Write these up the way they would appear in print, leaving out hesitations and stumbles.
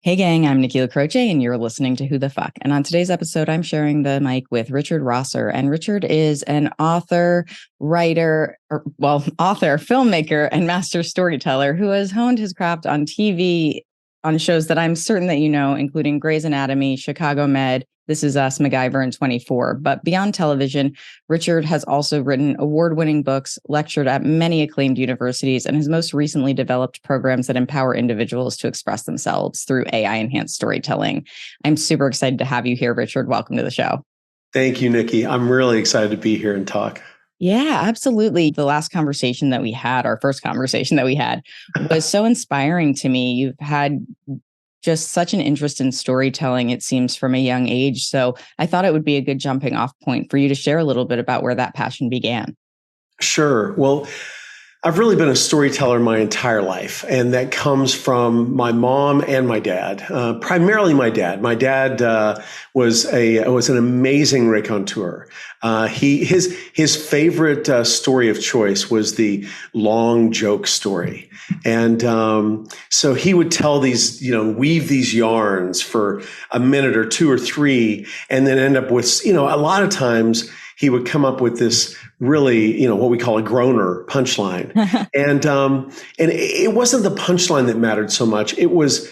Hey gang, I'm Nikki LaCroce and you're listening to Who the Fuck. And on today's episode, I'm sharing the mic with Richard Rosser. And Richard is an author, author, filmmaker, and master storyteller who has honed his craft on TV on shows that I'm certain that you know, including Grey's Anatomy, Chicago Med, This Is Us, MacGyver, and 24. But beyond television, Richard has also written award-winning books, lectured at many acclaimed universities, and has most recently developed programs that empower individuals to express themselves through AI-enhanced storytelling. I'm super excited to have you here, Richard. Welcome to the show. Thank you, Nikki. I'm really excited to be here and talk. Yeah, absolutely. The last conversation that we had, our first conversation that we had, was so inspiring to me. You've had just such an interest in storytelling, it seems, from a young age. So I thought it would be a good jumping off point for you to share a little bit about where that passion began. Sure. Well, I've really been a storyteller my entire life, and that comes from my mom and my dad. Primarily my dad. My dad was an amazing raconteur. His favorite story of choice was the long joke story, and so he would tell these, weave these yarns for a minute or two or three, and then end up with, a lot of times he would come up with this really, what we call a groaner punchline. And it wasn't the punchline that mattered so much. It was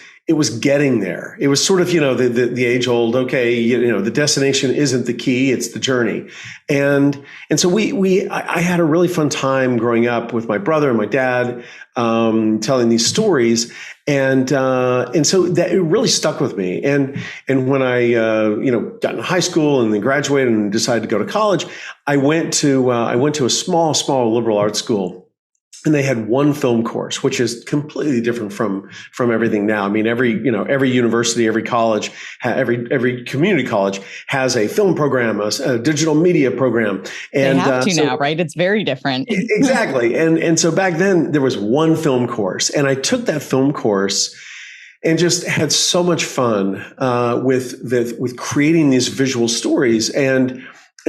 getting there. It was sort of, the age old, okay, the destination isn't the key, it's the journey. And so I had a really fun time growing up with my brother and my dad, telling these stories. And so that it really stuck with me. And when I, got in high school and then graduated and decided to go to college, I went to a small liberal arts school. And they had one film course, which is completely different from everything now. I mean, every university, every college, every community college has a film program, a digital media program. And they have to now, right? It's very different. Exactly. And so back then there was one film course, and I took that film course and just had so much fun with creating these visual stories. And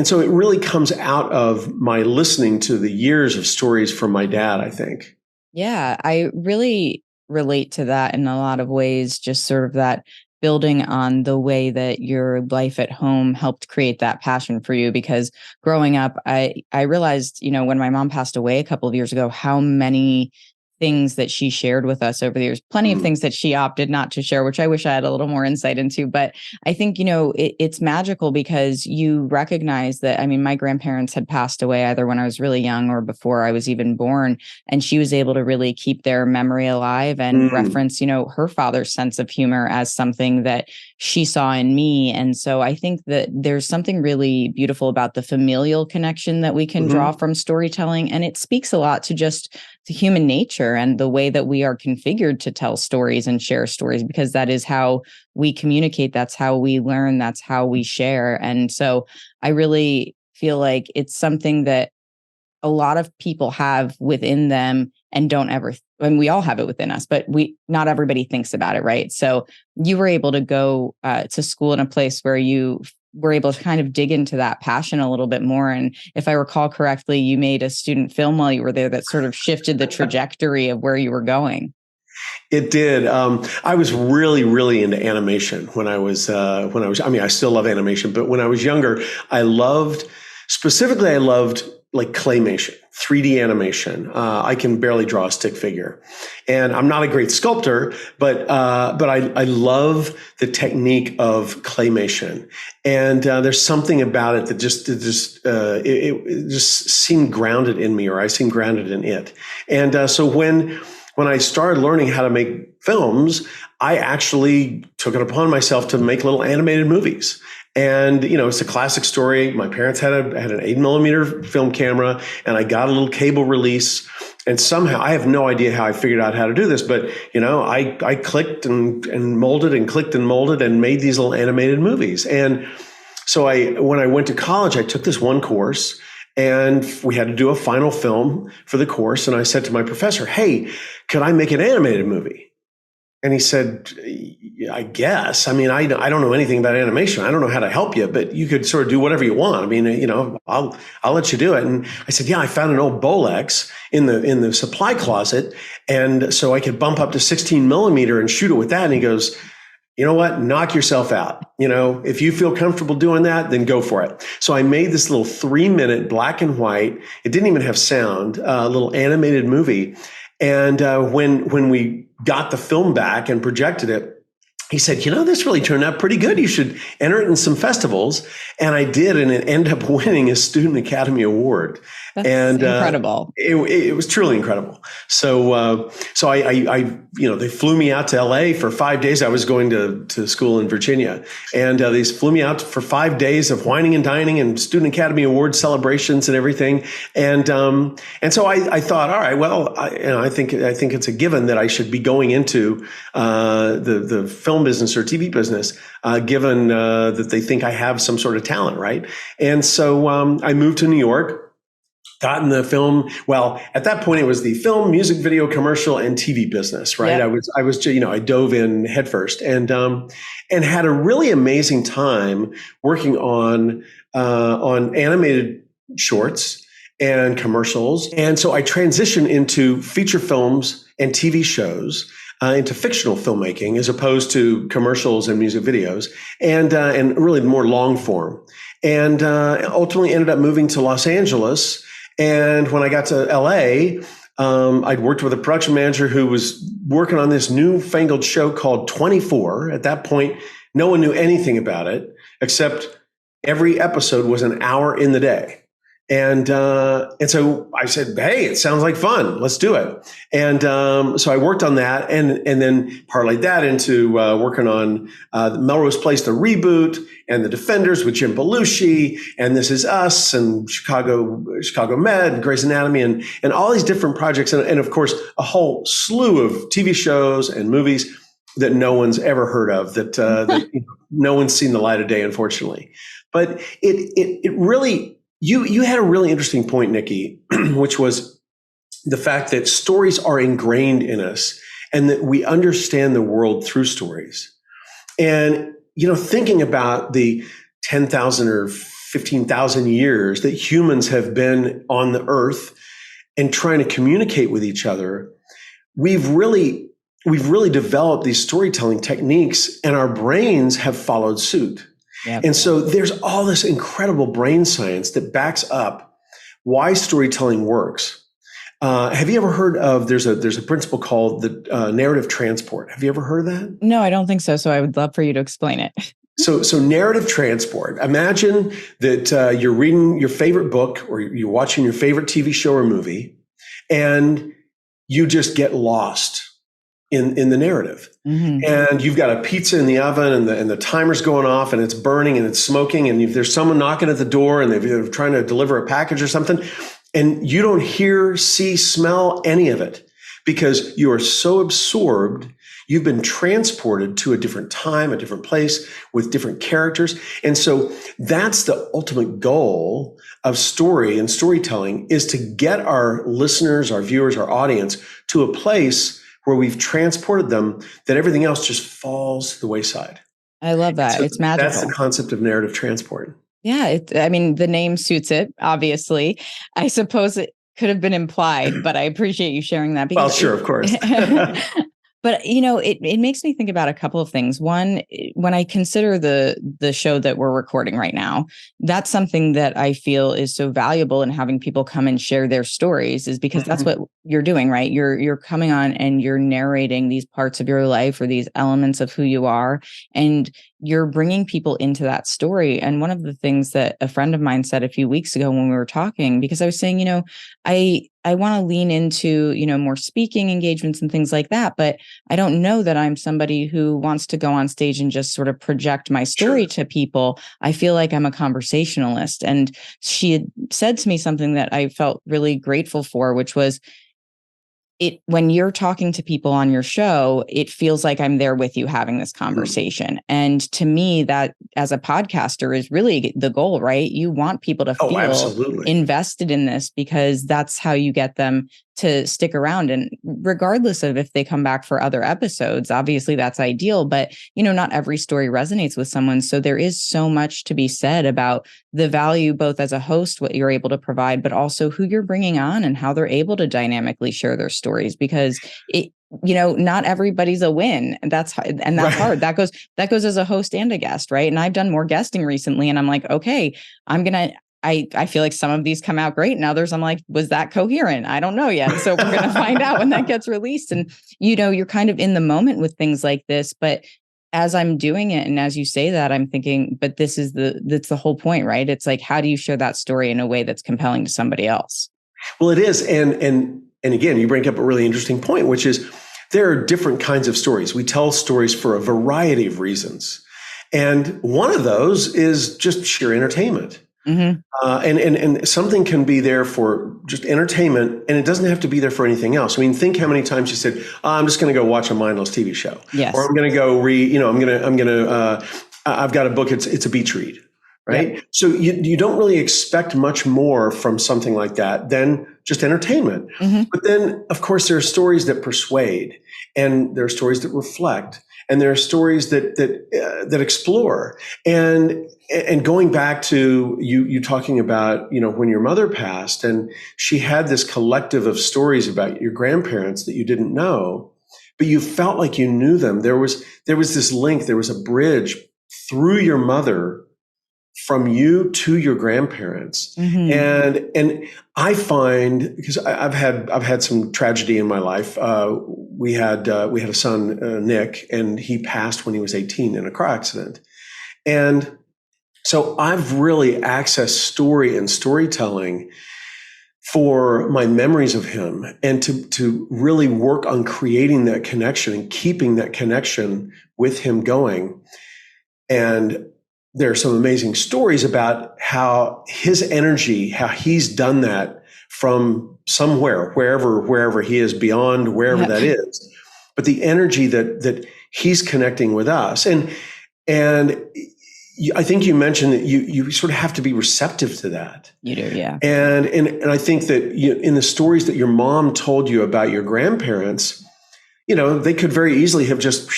so it really comes out of my listening to the years of stories from my dad, I think. Yeah, I really relate to that in a lot of ways, just sort of that building on the way that your life at home helped create that passion for you. Because growing up, I realized, when my mom passed away a couple of years ago, how many things that she shared with us over the years, plenty of things that she opted not to share, which I wish I had a little more insight into. But I think, it's magical because you recognize that, my grandparents had passed away either when I was really young or before I was even born. And she was able to really keep their memory alive and reference, her father's sense of humor as something that she saw in me. And so I think that there's something really beautiful about the familial connection that we can draw from storytelling. And it speaks a lot to just the human nature and the way that we are configured to tell stories and share stories, because that is how we communicate. That's how we learn. That's how we share. And so I really feel like it's something that a lot of people have within them and don't ever, and we all have it within us, but not everybody thinks about it, right? So you were able to go to school in a place where you were able to kind of dig into that passion a little bit more. And if I recall correctly, you made a student film while you were there that sort of shifted the trajectory of where you were going. It did. I was really, really into animation when I was, I still love animation, but when I was younger, I loved like claymation, 3D animation. I can barely draw a stick figure, and I'm not a great sculptor, but I love the technique of claymation. And there's something about it that it just seemed grounded in me, or I seemed grounded in it. And so when I started learning how to make films, I actually took it upon myself to make little animated movies. And, it's a classic story. My parents had an 8mm film camera, and I got a little cable release. And somehow, I have no idea how I figured out how to do this, but, I clicked and molded and clicked and molded and made these little animated movies. And so when I went to college, I took this one course, and we had to do a final film for the course. And I said to my professor, "Hey, could I make an animated movie?" And he said, "I guess. I don't know anything about animation. I don't know how to help you, but you could sort of do whatever you want. I'll let you do it." And I said, "Yeah, I found an old Bolex in the supply closet, and so I could bump up to 16mm and shoot it with that." And he goes, you know what? Knock yourself out. If you feel comfortable doing that, then go for it. So I made this little 3-minute black and white. It didn't even have sound, little animated movie. And when we got the film back and projected it, he said, this really turned out pretty good. You should enter it in some festivals. And I did, and it ended up winning a Student Academy Award. That's incredible. It was truly incredible. So they flew me out to LA for 5 days. I was going to school in Virginia, and they flew me out for 5 days of whining and dining and Student Academy Award celebrations and everything. And so I thought, all right, well, I think it's a given that I should be going into the film business or TV business, given that they think I have some sort of talent, right? And so I moved to New York. Got in the film. Well, at that point, it was the film, music video, commercial, and TV business, right? Yep. I dove in headfirst and had a really amazing time working on animated shorts and commercials. And so I transitioned into feature films and TV shows, into fictional filmmaking as opposed to commercials and music videos, and really more long form. And ultimately ended up moving to Los Angeles. And when I got to LA, I'd worked with a production manager who was working on this newfangled show called 24. At that point, no one knew anything about it, except every episode was an hour in the day. And so I said, hey, it sounds like fun. Let's do it. And so I worked on that and then parlayed that into working on Melrose Place, the reboot, and The Defenders with Jim Belushi, and This Is Us, and Chicago Med, Grey's Anatomy, and all these different projects. And of course, a whole slew of TV shows and movies that no one's ever heard of, that no one's seen the light of day, unfortunately. But it really... You had a really interesting point, Nikki, which was the fact that stories are ingrained in us and that we understand the world through stories. And, thinking about the 10,000 or 15,000 years that humans have been on the earth and trying to communicate with each other, we've really developed these storytelling techniques, and our brains have followed suit. Yep. And so there's all this incredible brain science that backs up why storytelling works. Have you ever heard of, there's a principle called the narrative transport. Have you ever heard of that? No, I don't think so. So I would love for you to explain it. So narrative transport. Imagine that you're reading your favorite book or you're watching your favorite TV show or movie, and you just get lost in the narrative. Mm-hmm. And you've got a pizza in the oven and the timer's going off and it's burning and it's smoking, and there's someone knocking at the door and they're trying to deliver a package or something, and you don't hear, see, smell any of it because you are so absorbed. You've been transported to a different time, a different place with different characters. And so that's the ultimate goal of story and storytelling, is to get our listeners, our viewers, our audience to a place where we've transported them, that everything else just falls to the wayside. I love that. So it's magical. That's the concept of narrative transport. Yeah. The name suits it, obviously. I suppose it could have been implied, but I appreciate you sharing that. Well, sure, of course. But, it makes me think about a couple of things. One, when I consider the show that we're recording right now, that's something that I feel is so valuable in having people come and share their stories, is because that's what you're doing, right? You're coming on and you're narrating these parts of your life or these elements of who you are, and you're bringing people into that story. And one of the things that a friend of mine said a few weeks ago when we were talking, because I was saying, I want to lean into, more speaking engagements and things like that, but I don't know that I'm somebody who wants to go on stage and just sort of project my story to people. I feel like I'm a conversationalist. And she had said to me something that I felt really grateful for, which was, when you're talking to people on your show, it feels like I'm there with you having this conversation. And to me, that as a podcaster is really the goal, right? You want people to feel invested in this, because that's how you get them to stick around. And regardless of if they come back for other episodes, obviously that's ideal, but not every story resonates with someone. So there is so much to be said about the value, both as a host, what you're able to provide, but also who you're bringing on and how they're able to dynamically share their stories, because not everybody's a win. And that's Right. hard. That goes as a host and a guest. Right. And I've done more guesting recently, and I'm like, okay, I feel like some of these come out great. And others I'm like, was that coherent? I don't know yet. So we're going to find out when that gets released. And, you're kind of in the moment with things like this, but as I'm doing it, and as you say that, I'm thinking, but that's the whole point, right? It's like, how do you share that story in a way that's compelling to somebody else? Well, it is. And again, you bring up a really interesting point, which is there are different kinds of stories. We tell stories for a variety of reasons. And one of those is just sheer entertainment. Mm-hmm. And something can be there for just entertainment, and it doesn't have to be there for anything else. I mean, think how many times you said, I'm just going to go watch a mindless TV show. Yes. Or I'm going to go read, I've got a book. It's a beach read. Right. Yep. So you don't really expect much more from something like that than just entertainment. Mm-hmm. But then, of course, there are stories that persuade, and there are stories that reflect, and there are stories that explore. And going back to you talking about, when your mother passed, and she had this collective of stories about your grandparents that you didn't know, but you felt like you knew them. There was this link. There was a bridge through your mother from you to your grandparents. Mm-hmm. And I find, because I've had some tragedy in my life. We had a son, Nick, and he passed when he was 18 in a car accident. And so I've really accessed story and storytelling for my memories of him, and to really work on creating that connection and keeping that connection with him going. And there are some amazing stories about how his energy, how he's done that from somewhere, wherever he is, beyond wherever that is. But the energy that he's connecting with us, and I think you mentioned that you sort of have to be receptive to that. You do, yeah. And I think that in the stories that your mom told you about your grandparents, they could very easily have just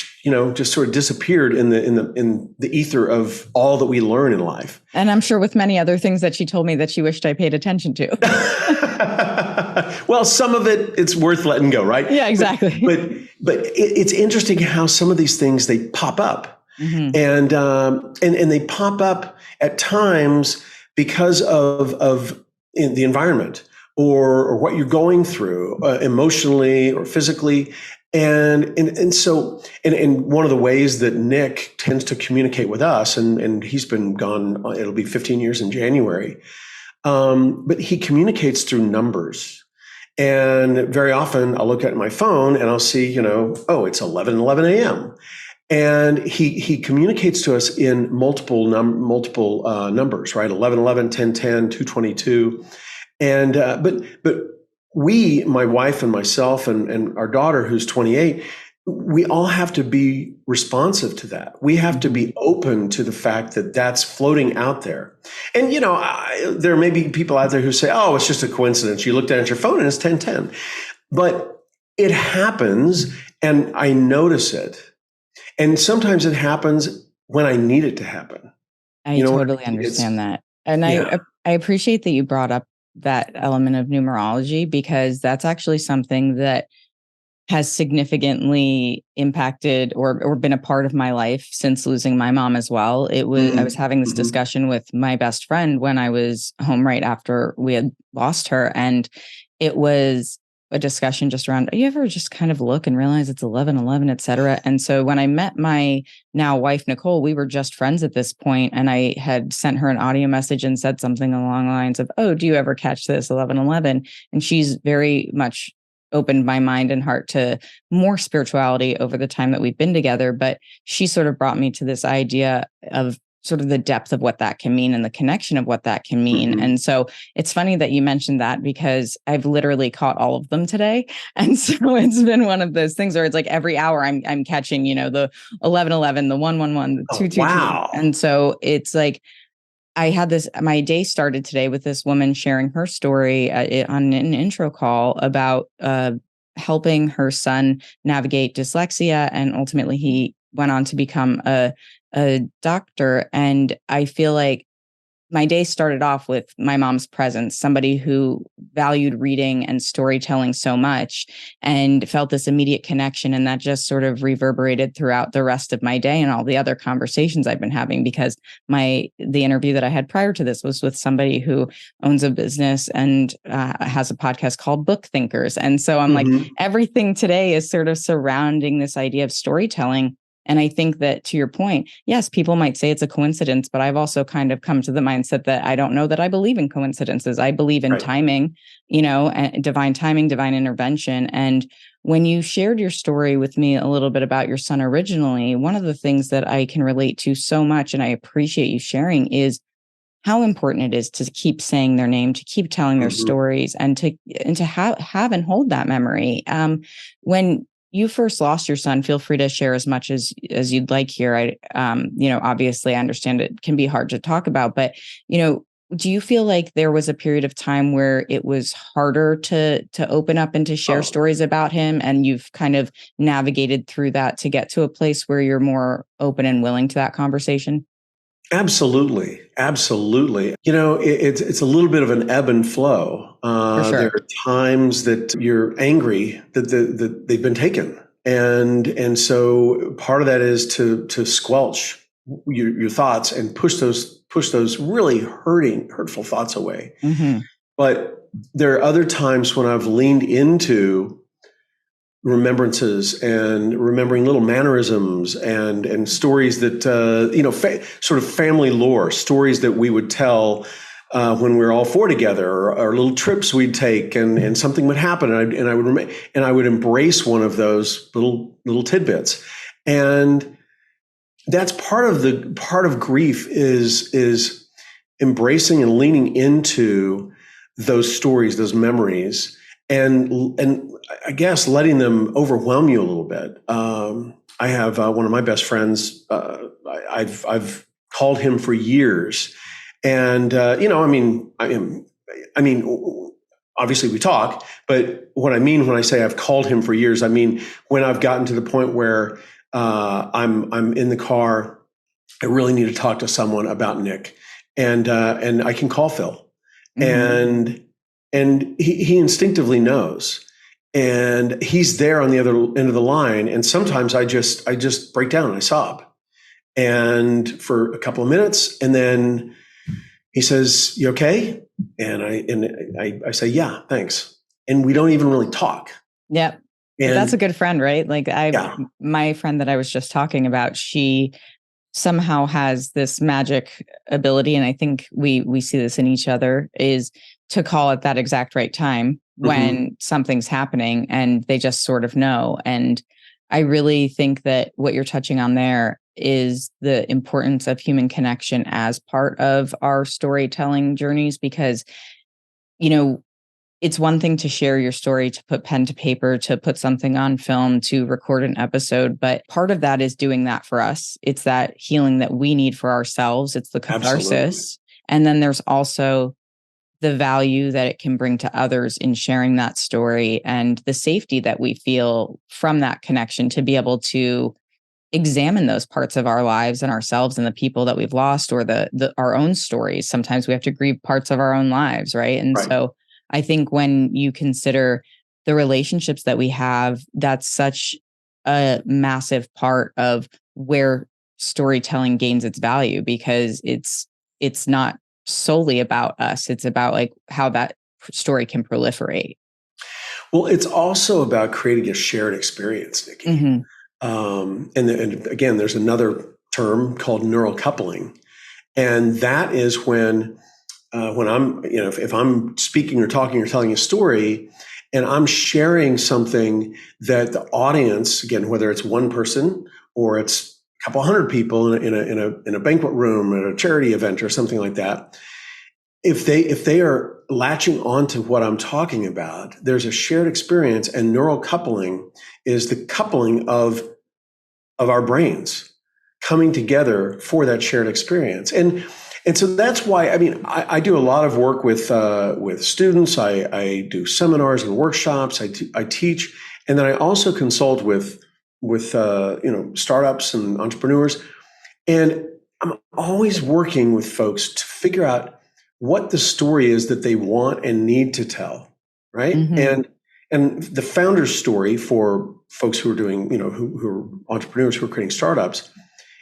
sort of disappeared in the ether of all that we learn in life. And I'm sure with many other things that she told me that she wished I paid attention to. Well, some of it's worth letting go, right? Yeah, exactly. But it's interesting how some of these things, they pop up, mm-hmm. and they pop up at times because of the environment or what you're going through emotionally or physically. And so one of the ways that Nick tends to communicate with us, and he's been gone, it'll be 15 years in January, but he communicates through numbers. And very often I'll look at my phone and I'll see, it's 11:11 a.m. And he communicates to us in multiple numbers, right? 11:11, 10:10, 2:22. And but we, my wife and myself and our daughter, who's 28, we all have to be responsive to that. We have to be open to the fact that that's floating out there. And, there may be people out there who say, oh, it's just a coincidence. You looked at your phone and it's 10:10. But it happens, and I notice it. And sometimes it happens when I need it to happen. I totally understand that. And yeah. I appreciate that you brought up that element of numerology, because that's actually something that has significantly impacted or been a part of my life since losing my mom as well. I was having this discussion with my best friend when I was home right after we had lost her. And it was a discussion just around, you ever just kind of look and realize it's 11:11, et cetera. And so when I met my now wife, Nicole, we were just friends at this point, and I had sent her an audio message and said something along the lines of, oh, do you ever catch this 11:11? And she's very much opened my mind and heart to more spirituality over the time that we've been together. But she sort of brought me to this idea of sort of the depth of what that can mean and the connection of what that can mean. Mm-hmm. And so it's funny that you mentioned that, because I've literally caught all of them today. And so it's been one of those things where it's like every hour I'm catching, the 11:11, the 1:11, the 2:22. Wow. And so it's like, I had my day started today with this woman sharing her story on an intro call about helping her son navigate dyslexia. And ultimately he went on to become a doctor. And I feel like my day started off with my mom's presence, somebody who valued reading and storytelling so much and felt this immediate connection. And that just sort of reverberated throughout the rest of my day and all the other conversations I've been having, because the interview that I had prior to this was with somebody who owns a business and has a podcast called Book Thinkers. And so I'm like, everything today is sort of surrounding this idea of storytelling. And I think that, to your point, yes, people might say it's a coincidence, but I've also kind of come to the mindset that I don't know that I believe in coincidences. I believe in timing, and divine timing, divine intervention. And when you shared your story with me a little bit about your son originally, one of the things that I can relate to so much, and I appreciate you sharing, is how important it is to keep saying their name, to keep telling their stories, and to have and hold that memory. When you first lost your son, feel free to share as much as you'd like here. Obviously I understand it can be hard to talk about, but, do you feel like there was a period of time where it was harder to open up and to share stories about him, and you've kind of navigated through that to get to a place where you're more open and willing to that conversation? Absolutely. Absolutely. It's a little bit of an ebb and flow. For sure. There are times that you're angry that they've been taken. And so part of that is to squelch your thoughts and push those really hurtful thoughts away. But there are other times when I've leaned into remembrances and remembering little mannerisms and stories that sort of family lore, stories that we would tell when we were all four together, or little trips we'd take, and something would happen, and I would embrace one of those little tidbits. And that's part of grief is embracing and leaning into those stories, those memories, and I guess letting them overwhelm you a little bit. I have one of my best friends. I've called him for years, and obviously we talk, but what I mean when I say I've called him for years, I mean when I've gotten to the point where I'm in the car, I really need to talk to someone about Nick, and I can call Phil, and he instinctively knows. And he's there on the other end of the line. And sometimes I just break down and I sob. And for a couple of minutes, and then he says, "You okay?" And I say, "Yeah, thanks." And we don't even really talk. Yep. And that's a good friend, right? Like my friend that I was just talking about, she somehow has this magic ability, and I think we see this in each other, is to call at that exact right time when something's happening, and they just sort of know. And I really think that what you're touching on there is the importance of human connection as part of our storytelling journeys, because, it's one thing to share your story, to put pen to paper, to put something on film, to record an episode. But part of that is doing that for us. It's that healing that we need for ourselves. It's the catharsis. Absolutely. And then there's also the value that it can bring to others in sharing that story, and the safety that we feel from that connection to be able to examine those parts of our lives and ourselves and the people that we've lost, or our own stories. Sometimes we have to grieve parts of our own lives, right? And so I think when you consider the relationships that we have, that's such a massive part of where storytelling gains its value, because it's not solely about us. It's about like how that story can proliferate. Well, it's also about creating a shared experience, Nikki. And again, there's another term called neural coupling. And that is when I'm, if I'm speaking or talking or telling a story, and I'm sharing something that the audience, again, whether it's one person or it's a couple hundred people in a banquet room at a charity event or something like that, if they are latching onto what I'm talking about, there's a shared experience. And neural coupling is the coupling of our brains coming together for that shared experience. And so that's why, I do a lot of work with students. I do seminars and workshops. I teach, and then I also consult with startups and entrepreneurs. And I'm always working with folks to figure out what the story is that they want and need to tell, right? Hmm. And the founder's story for folks who are doing, who are entrepreneurs who are creating startups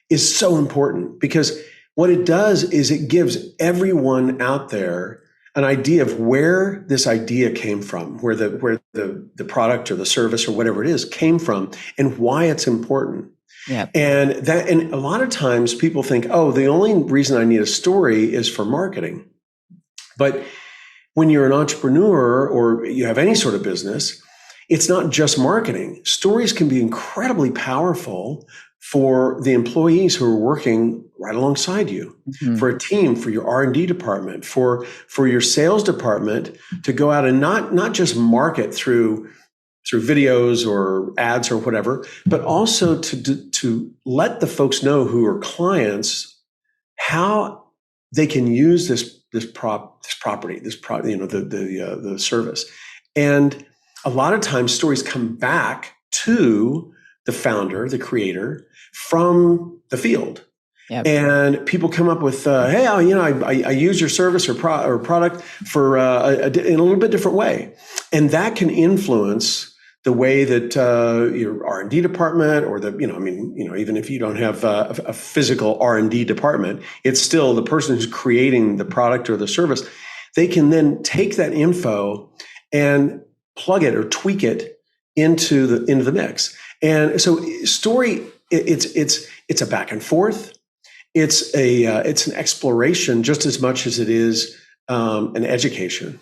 is so important, because what it does is it gives everyone out there an idea of where this idea came from, where the product or the service or whatever it is came from, and why it's important. Yep. And a lot of times people think, oh, the only reason I need a story is for marketing. But when you're an entrepreneur or you have any sort of business, it's not just marketing. Stories can be incredibly powerful for the employees who are working right alongside you, Hmm. for a team, for your R&D department, for your sales department to go out and not just market through videos or ads or whatever, but also to let the folks know who are clients how they can use the service. And a lot of times stories come back to the founder, the creator, from the field. Yep. And people come up with, hey, I use your service or product for in a little bit different way, and that can influence the way that your R&D department, or even if you don't have a physical R&D department, it's still the person who's creating the product or the service. They can then take that info and plug it or tweak it into the mix. And so, story, it's a back and forth. It's an exploration just as much as it is an education.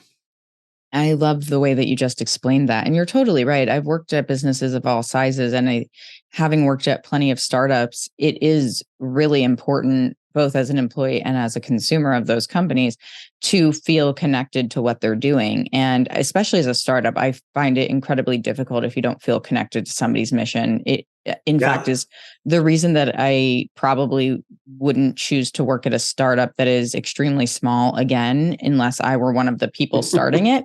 I love the way that you just explained that. And you're totally right. I've worked at businesses of all sizes, and having worked at plenty of startups, it is really important, both as an employee and as a consumer of those companies, to feel connected to what they're doing. And especially as a startup, I find it incredibly difficult if you don't feel connected to somebody's mission. It, in Yeah. fact, is the reason that I probably wouldn't choose to work at a startup that is extremely small again, unless I were one of the people starting it,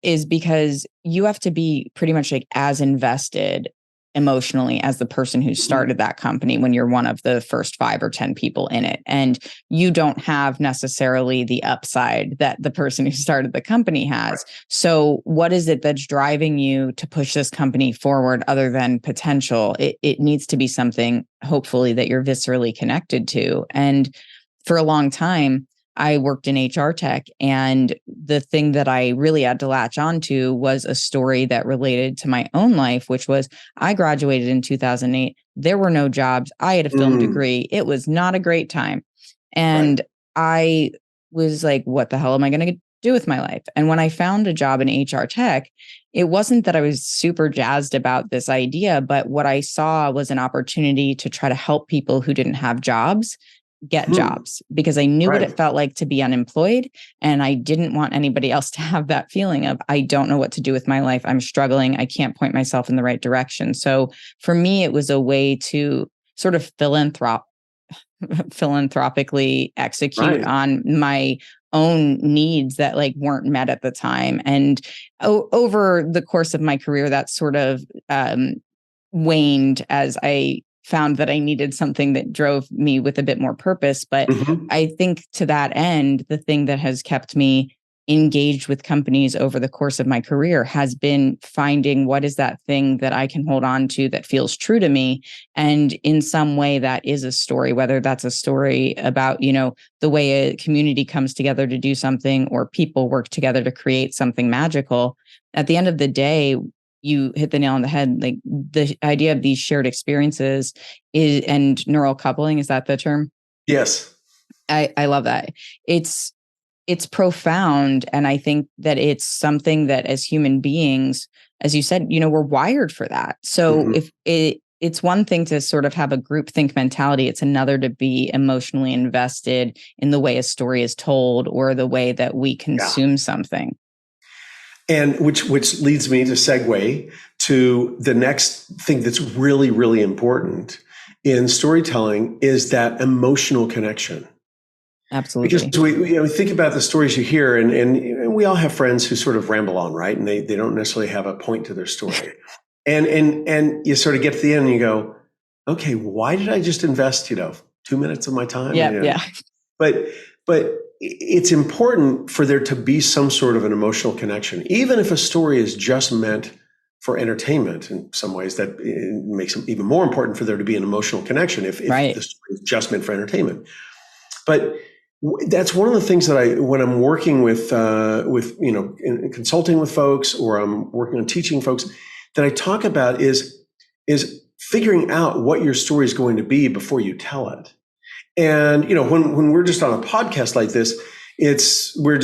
is because you have to be pretty much like as invested emotionally as the person who started that company when you're one of the first 5 or 10 people in it. And you don't have necessarily the upside that the person who started the company has. So what is it that's driving you to push this company forward other than potential? It needs to be something, hopefully, that you're viscerally connected to. And for a long time, I worked in HR tech, and the thing that I really had to latch onto was a story that related to my own life, which was I graduated in 2008. There were no jobs. I had a film degree. It was not a great time. Right. And I was like, what the hell am I going to do with my life? And when I found a job in HR tech, it wasn't that I was super jazzed about this idea, but what I saw was an opportunity to try to help people who didn't have jobs get jobs, because I knew what Right. it felt like to be unemployed. And I didn't want anybody else to have that feeling of, I don't know what to do with my life. I'm struggling. I can't point myself in the right direction. So for me, it was a way to sort of philanthropically execute Right. on my own needs that like weren't met at the time. And over the course of my career, that sort of waned as I found that I needed something that drove me with a bit more purpose. But Mhm. I think to that end, the thing that has kept me engaged with companies over the course of my career has been finding what is that thing that I can hold on to that feels true to me. And in some way that is a story, whether that's a story about, the way a community comes together to do something, or people work together to create something magical. At the end of the day, you hit the nail on the head. Like the idea of these shared experiences and neural coupling, is that the term? Yes. I love that. It's profound. And I think that it's something that as human beings, as you said, we're wired for that. So Mhm. if it's one thing to sort of have a groupthink mentality, it's another to be emotionally invested in the way a story is told or the way that we Yeah. consume something. And which leads me to segue to the next thing that's really, really important in storytelling is that emotional connection. Because Absolutely. we think about the stories you hear, and we all have friends who sort of ramble on, right? And they don't necessarily have a point to their story. And you sort of get to the end and you go, okay, why did I just invest, 2 minutes of my time. Yeah. But it's important for there to be some sort of an emotional connection, even if a story is just meant for entertainment. In some ways, that it makes it even more important for there to be an emotional connection if Right. the story is just meant for entertainment. But that's one of the things that when I'm working with consulting with folks, or I'm working on teaching folks, that I talk about is figuring out what your story is going to be before you tell it. And when we're just on a podcast like this, we're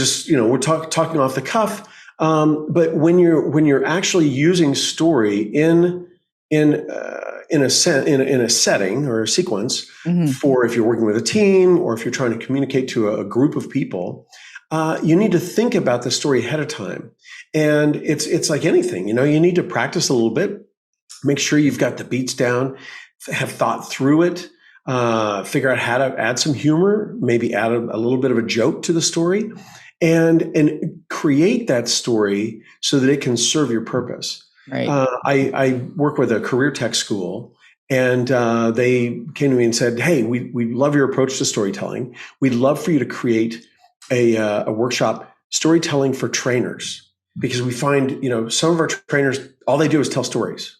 talking off the cuff. But when you're actually using story in a setting or a sequence, for if you're working with a team or if you're trying to communicate to a group of people, you need to think about the story ahead of time. And it's like anything, you need to practice a little bit, make sure you've got the beats down, have thought through it, figure out how to add some humor, maybe add a little bit of a joke to the story, and create that story so that it can serve your purpose. Right. I work with a career tech school, and they came to me and said, "Hey, we love your approach to storytelling. We'd love for you to create a workshop, storytelling for trainers, because we find some of our trainers, all they do is tell stories,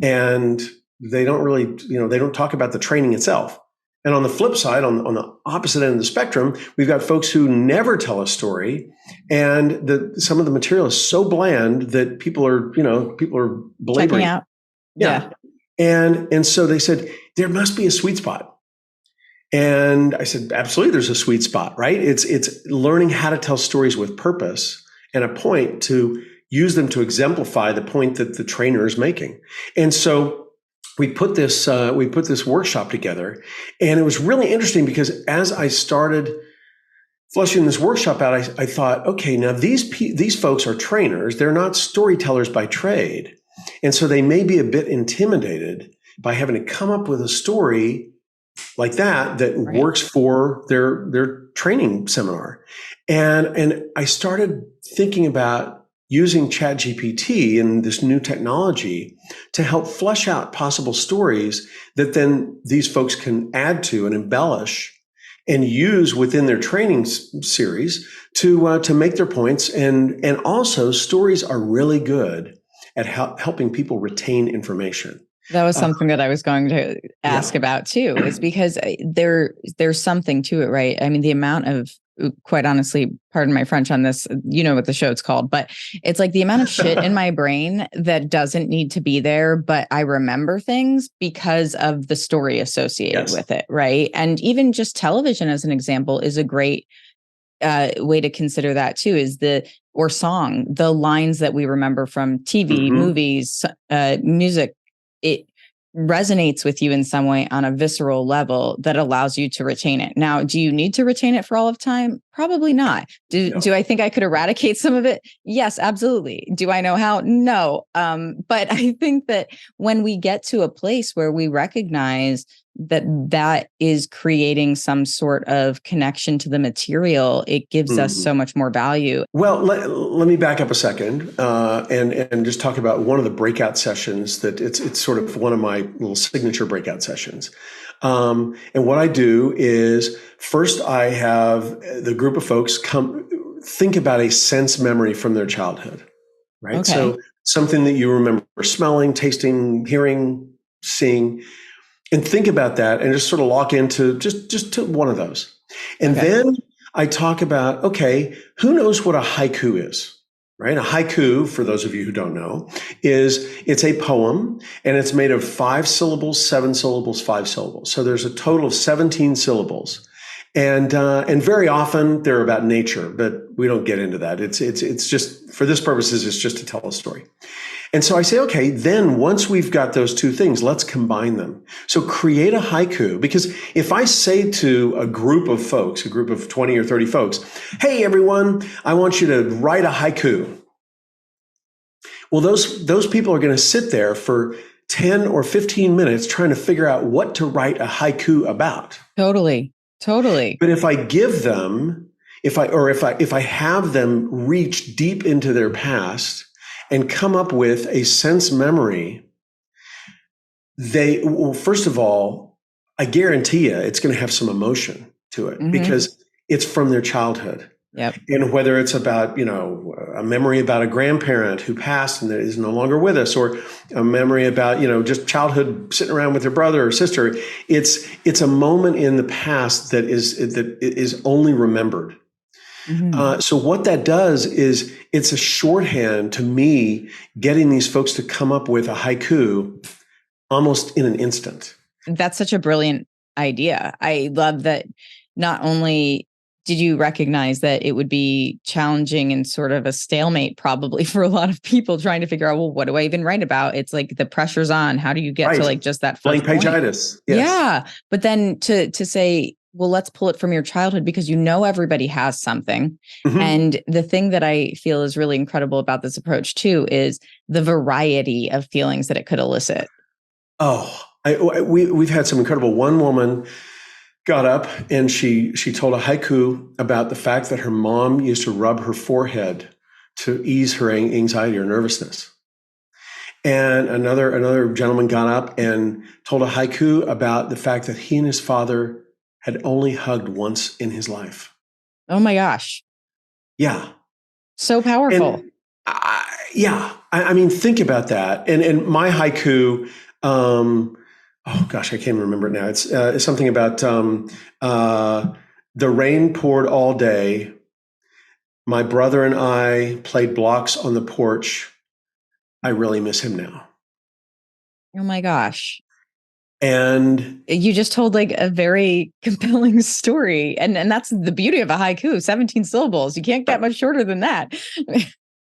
and they don't really they don't talk about the training itself." And on the flip side, on the opposite end of the spectrum, we've got folks who never tell a story, and some of the material is so bland that people are belaboring. Checking out. Yeah. And so they said, there must be a sweet spot. And I said, absolutely, there's a sweet spot, right? It's learning how to tell stories with purpose and a point, to use them to exemplify the point that the trainer is making. And so we put this workshop together, and it was really interesting because as I started fleshing this workshop out, I thought, okay, now these folks are trainers; they're not storytellers by trade, and so they may be a bit intimidated by having to come up with a story like that Right. works for their training seminar. And I started thinking about using ChatGPT and this new technology to help flesh out possible stories that then these folks can add to and embellish and use within their training series to make their points. And also, stories are really good at helping people retain information. That was something that I was going to ask about too, is because there's something to it, right? I mean, the amount of, quite honestly, pardon my French on this, you know what the show's called, but it's like the amount of shit in my brain that doesn't need to be there, but I remember things because of the story associated with it, right? And even just television, as an example, is a great way to consider that too, or song, the lines that we remember from TV, movies, music. It resonates with you in some way on a visceral level that allows you to retain it. Now, do you need to retain it for all of time? Probably not. Do I think I could eradicate some of it? Yes, absolutely. Do I know how? No. But I think that when we get to a place where we recognize that is creating some sort of connection to the material, it gives us so much more value. Well, let me back up a second and just talk about one of the breakout sessions that it's sort of one of my little signature breakout sessions. And what I do is, first I have the group of folks think about a sense memory from their childhood, right? Okay. So something that you remember smelling, tasting, hearing, seeing, and think about that and just sort of lock into just to one of those. And then I talk about, okay, who knows what a haiku is, right? A haiku, for those of you who don't know, it's a poem, and it's made of 5 syllables, 7 syllables, 5 syllables. So there's a total of 17 syllables. And very often they're about nature, but we don't get into that. It's just, for this purposes, it's just to tell a story. And so I say, okay, then once we've got those two things, let's combine them. So create a haiku, because if I say to a group of folks, a group of 20 or 30 folks, hey, everyone, I want you to write a haiku. Well, those people are going to sit there for 10 or 15 minutes trying to figure out what to write a haiku about. Totally. But if I give them, if I have them reach deep into their past and come up with a sense memory, first of all, I guarantee you it's going to have some emotion to it because it's from their childhood. Yep. And whether it's about, a memory about a grandparent who passed and that is no longer with us, or a memory about, just childhood sitting around with their brother or sister, it's a moment in the past that is only remembered. So what that does is it's a shorthand to me getting these folks to come up with a haiku almost in an instant. That's such a brilliant idea. I love that. Not only did you recognize that it would be challenging and sort of a stalemate probably for a lot of people trying to figure out, well, what do I even write about? It's like the pressure's on. How do you get to like just that first blank page-itis? Yes. Yeah. But then to say, well, let's pull it from your childhood because everybody has something. And the thing that I feel is really incredible about this approach too is the variety of feelings that it could elicit. Oh, we've had some incredible. One woman got up and she told a haiku about the fact that her mom used to rub her forehead to ease her anxiety or nervousness. And another gentleman got up and told a haiku about the fact that he and his father had only hugged once in his life. Oh my gosh. Yeah. So powerful. And I mean, think about that. And my haiku, oh gosh, I can't even remember it now. It's something about the rain poured all day. My brother and I played blocks on the porch. I really miss him now. Oh my gosh. And you just told like a very compelling story. And that's the beauty of a haiku, 17 syllables. You can't get much shorter than that.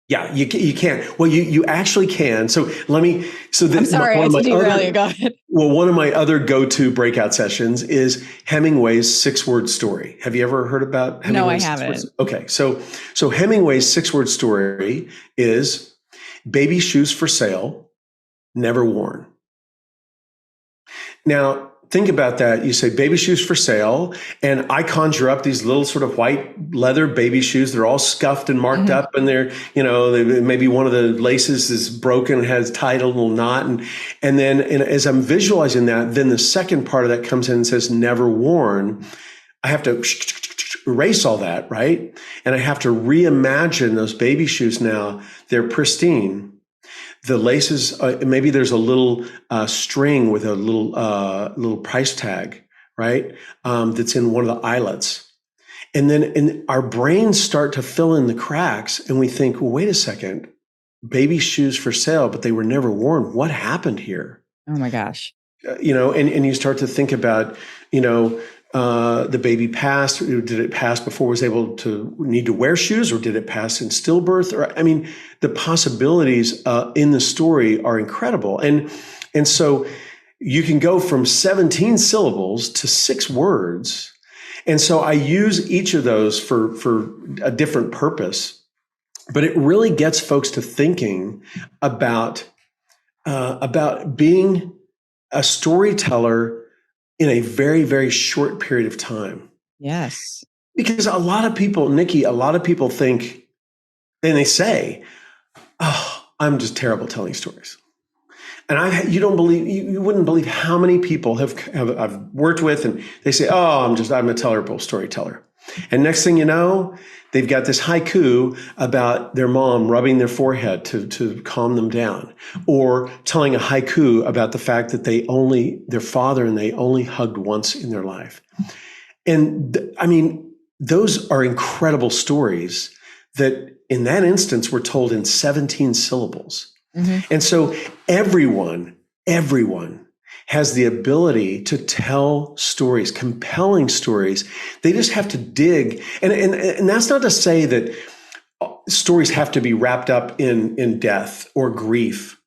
Yeah, you can't. Well, you actually can. So I'm sorry, I had to derail you. Go ahead. Well, one of my other go-to breakout sessions is Hemingway's 6-word story. Have you ever heard about Hemingway's? No, I haven't. Okay, so Hemingway's 6-word story is baby shoes for sale, never worn. Now, think about that. You say baby shoes for sale, and I conjure up these little sort of white leather baby shoes. They're all scuffed and marked up, and they're, maybe one of the laces is broken and has tied a little knot. And then as I'm visualizing that, then the second part of that comes in and says never worn. I have to erase all that, right? And I have to reimagine those baby shoes now. They're pristine. The laces, maybe there's a little string with a little price tag, right? That's in one of the eyelets. And then our brains start to fill in the cracks and we think, well, wait a second, baby shoes for sale, but they were never worn. What happened here? Oh my gosh. And you start to think about, the baby passed. Did it pass before it was able to need to wear shoes, or did it pass in stillbirth? Or, I mean, the possibilities in the story are incredible. And so you can go from 17 syllables to 6 words. And so I use each of those for a different purpose, but it really gets folks to thinking about being a storyteller in a very, very short period of time. Yes. Because a lot of people, Nikki, think, and they say, oh, I'm just terrible telling stories. And you wouldn't believe how many people I've worked with, and they say, oh, I'm a terrible storyteller. And next thing you know, they've got this haiku about their mom rubbing their forehead to calm them down, or telling a haiku about the fact that their father and they only hugged once in their life. And those are incredible stories that in that instance were told in 17 syllables. And so everyone has the ability to tell stories, compelling stories. They just have to dig. And that's not to say that stories have to be wrapped up in death or grief,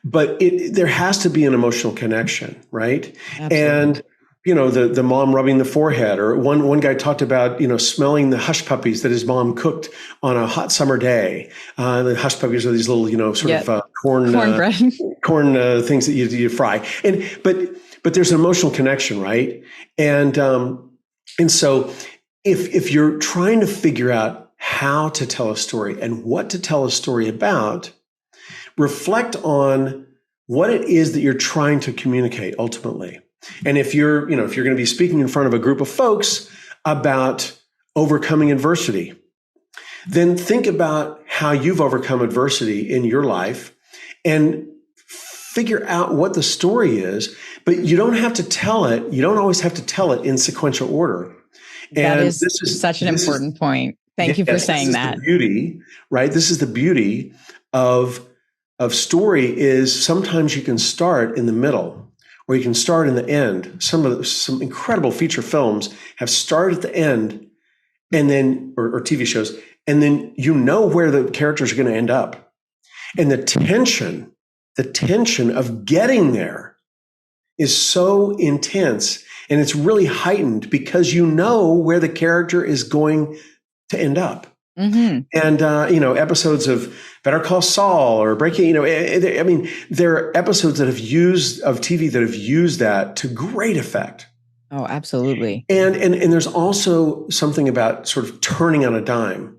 but there has to be an emotional connection, right? Absolutely. And the mom rubbing the forehead, or one guy talked about, smelling the hush puppies that his mom cooked on a hot summer day. The hush puppies are these little, cornbread, corn things that you fry. But there's an emotional connection, right? And so if you're trying to figure out how to tell a story and what to tell a story about, reflect on what it is that you're trying to communicate ultimately. And if you're going to be speaking in front of a group of folks about overcoming adversity, then think about how you've overcome adversity in your life and figure out what the story is. But you don't have to tell it. You don't always have to tell it in sequential order. That And is such an important point. Thank you for saying that. This is the beauty, right? This is the beauty of story is sometimes you can start in the middle or you can start in the end. Some incredible feature films have started at the end and then, or TV shows, and then you know where the characters are going to end up. And the tension of getting there is so intense, and it's really heightened because you know where the character is going to end up. Mm-hmm. And episodes of Better Call Saul or Breaking, there are episodes of TV that have used that to great effect. Oh, absolutely. And there's also something about sort of turning on a dime.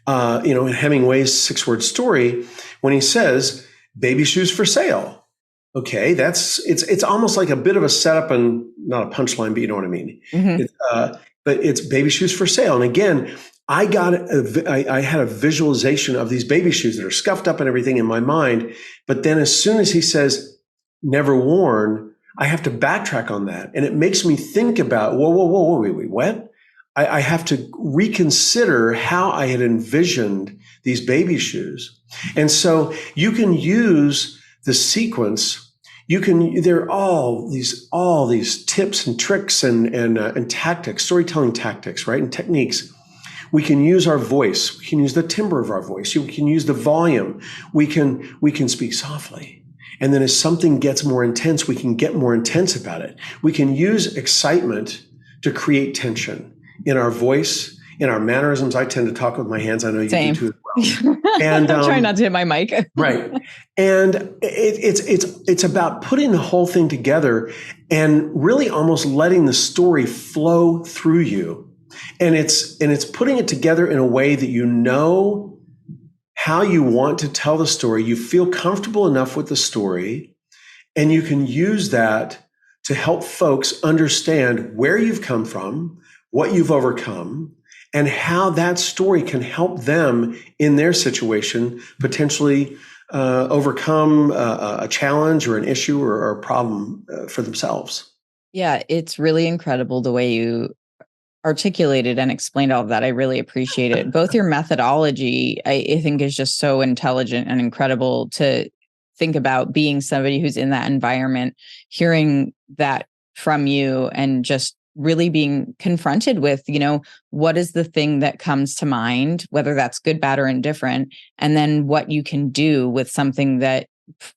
In Hemingway's 6-word story, when he says baby shoes for sale. Okay, it's almost like a bit of a setup and not a punchline, but you know what I mean. Mm-hmm. But it's baby shoes for sale. And again, I had a visualization of these baby shoes that are scuffed up and everything in my mind. But then as soon as he says never worn, I have to backtrack on that. And it makes me think about, whoa, wait, what? I have to reconsider how I had envisioned these baby shoes. And so you can use the sequence. There are all these tips and tricks and tactics, storytelling tactics, right? And techniques. We can use our voice. We can use the timbre of our voice. We can use the volume. We can speak softly. And then as something gets more intense, we can get more intense about it. We can use excitement to create tension in our voice, in our mannerisms. I tend to talk with my hands. I know you do too as well. And I'm trying not to hit my mic. Right. And it's about putting the whole thing together and really almost letting the story flow through you. And it's putting it together in a way that you know how you want to tell the story. You feel comfortable enough with the story, and you can use that to help folks understand where you've come from, what you've overcome, and how that story can help them in their situation potentially overcome a challenge or an issue or a problem for themselves. Yeah, it's really incredible the way you articulated and explained all of that. I really appreciate it. Both your methodology, I think, is just so intelligent and incredible to think about being somebody who's in that environment, hearing that from you and just really being confronted with, what is the thing that comes to mind, whether that's good, bad, or indifferent, and then what you can do with something that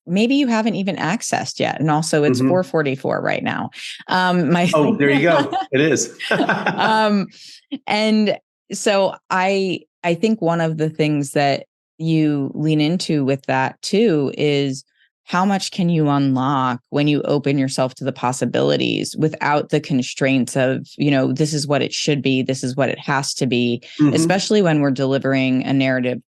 maybe you haven't even accessed yet. And also it's 4:44 right now. There you go. It is. And so I think one of the things that you lean into with that too is how much can you unlock when you open yourself to the possibilities without the constraints of, this is what it should be, this is what it has to be, especially when we're delivering a narrative,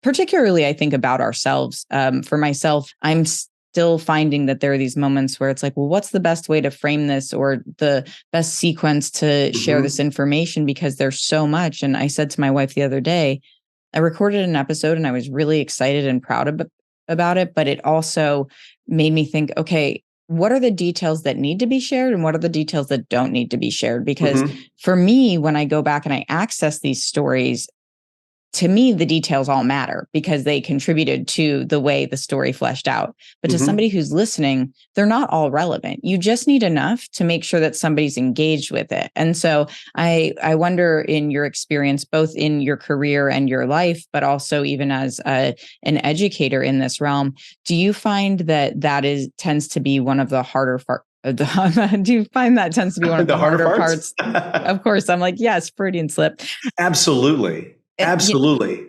particularly I think about ourselves. For myself, I'm still finding that there are these moments where it's like, well, what's the best way to frame this or the best sequence to share this information? Because there's so much. And I said to my wife the other day, I recorded an episode and I was really excited and proud about it, but it also made me think, okay, what are the details that need to be shared and what are the details that don't need to be shared? Because for me, when I go back and I access these stories, to me, the details all matter because they contributed to the way the story fleshed out. But to somebody who's listening, they're not all relevant. You just need enough to make sure that somebody's engaged with it. And so I wonder, in your experience, both in your career and your life, but also even as an educator in this realm, do you find that tends to be one of the harder do you find that tends to be one of the harder parts? Of course, I'm like, yes, Freudian slip. Absolutely. Absolutely.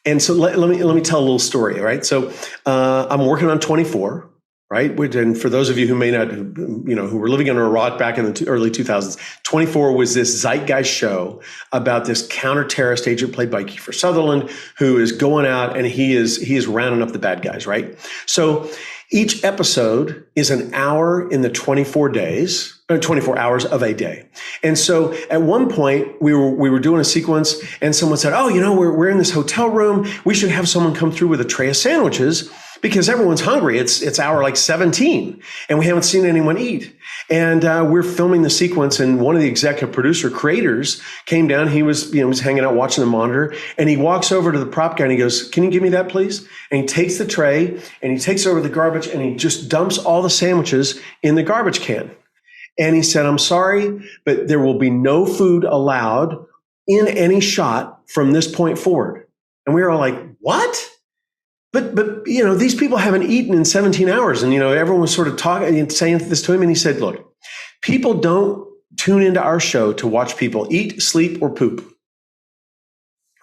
And so let me tell a little story. Right. So I'm working on 24. Right. And for those of you who may not, who were living under a rock back in the early 2000s, 24 was this zeitgeist show about this counter-terrorist agent played by Kiefer Sutherland, who is going out and he is rounding up the bad guys. Right. So each episode is an hour in the 24 days. 24 hours of a day. And so at one point we were doing a sequence and someone said, oh, we're in this hotel room. We should have someone come through with a tray of sandwiches because everyone's hungry. It's hour like 17 and we haven't seen anyone eat. And we're filming the sequence, and one of the executive producer creators came down. He was hanging out watching the monitor, and he walks over to the prop guy and he goes, can you give me that, please? And he takes the tray and he takes it over the garbage and he just dumps all the sandwiches in the garbage can. And he said, I'm sorry, but there will be no food allowed in any shot from this point forward. And we were all like, what? But these people haven't eaten in 17 hours. And, everyone was sort of talking and saying this to him. And he said, look, people don't tune into our show to watch people eat, sleep, or poop.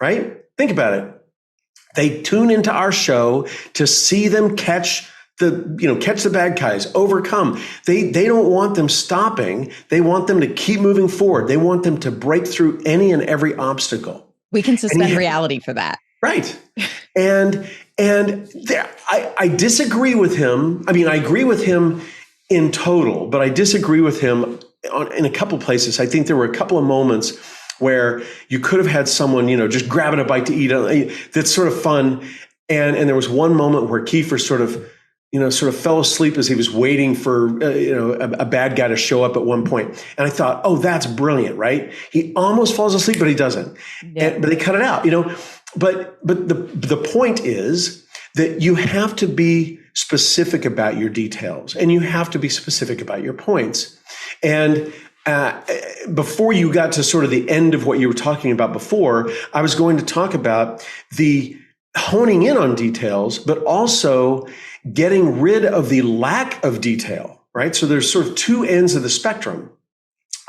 Right? Think about it. They tune into our show to see them catch the bad guys, overcome. They don't want them stopping. They want them to keep moving forward. They want them to break through any and every obstacle. We can suspend reality for that. Right. And I disagree with him. I mean, I agree with him in total, but I disagree with him in a couple places. I think there were a couple of moments where you could have had someone, just grabbing a bite to eat. That's sort of fun. And there was one moment where Kiefer sort of fell asleep as he was waiting for, a bad guy to show up at one point. And I thought, oh, that's brilliant, right? He almost falls asleep, but he doesn't. Yeah. But they cut it out, But the point is that you have to be specific about your details and you have to be specific about your points. And before you got to sort of the end of what you were talking about before, I was going to talk about the honing in on details, but also getting rid of the lack of detail, right? So there's sort of two ends of the spectrum,